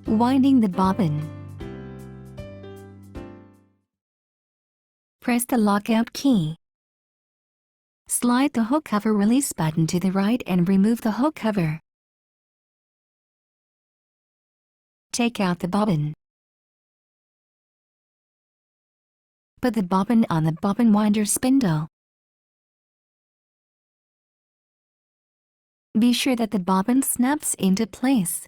Winding the bobbin. Press the lockout key. Slide the hook cover release button to the right and remove the hook cover. Take out the bobbin. Put the bobbin on the bobbin winder spindle. Be sure that the bobbin snaps into place.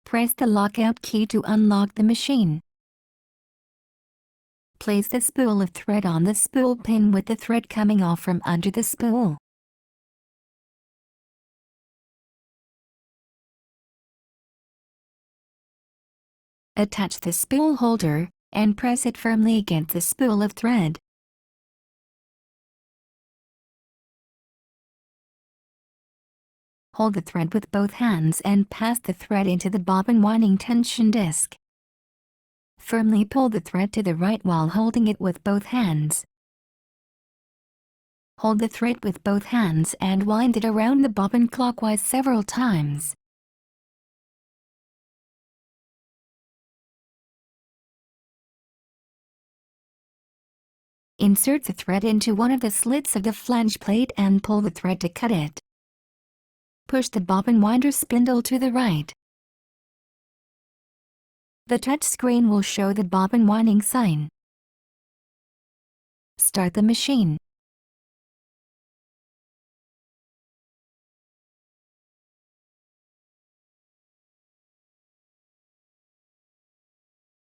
Press the lockout key to unlock the machine. Place the spool of thread on the spool pin with the thread coming off from under the spool. Attach the spool holder and press it firmly against the spool of thread. Hold the thread with both hands and pass the thread into the bobbin winding tension disc. Firmly pull the thread to the right while holding it with both hands. Hold the thread with both hands and wind it around the bobbin clockwise several times. Insert the thread into one of the slits of the flange plate and pull the thread to cut it. Push the bobbin winder spindle to the right. The touch screen will show the bobbin winding sign. Start the machine.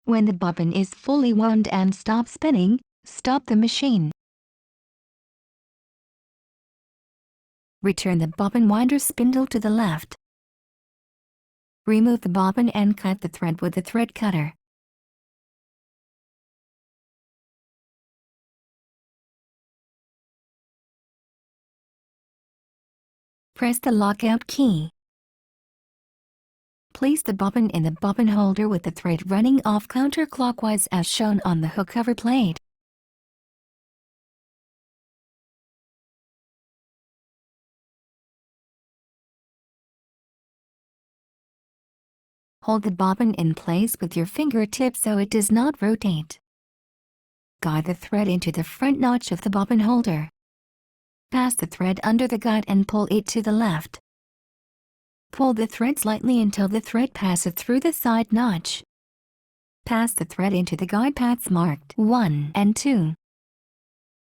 When the bobbin is fully wound and stops spinning, stop the machine. Return the bobbin winder spindle to the left. Remove the bobbin and cut the thread with the thread cutter. Press the lockout key. Place the bobbin in the bobbin holder with the thread running off counterclockwise as shown on the hook cover plate. Hold the bobbin in place with your fingertips so it does not rotate. Guide the thread into the front notch of the bobbin holder. Pass the thread under the guide and pull it to the left. Pull the thread slightly until the thread passes through the side notch. Pass the thread into the guide paths marked 1 and 2.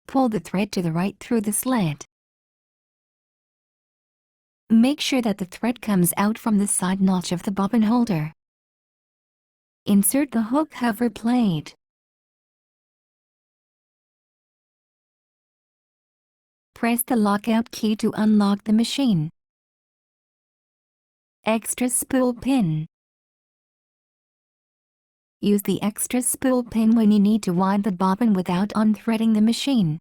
Pull the thread to the right through the slit. Make sure that the thread comes out from the side notch of the bobbin holder. Insert the hook cover plate. Press the lockout key to unlock the machine. Extra spool pin. Use the extra spool pin when you need to wind the bobbin without unthreading the machine.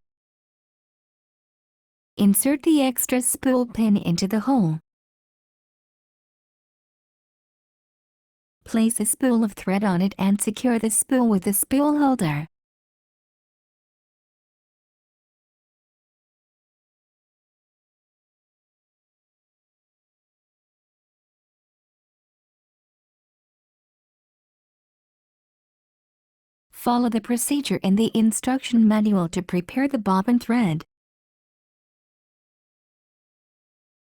Insert the extra spool pin into the hole. Place a spool of thread on it and secure the spool with the spool holder. Follow the procedure in the instruction manual to prepare the bobbin thread.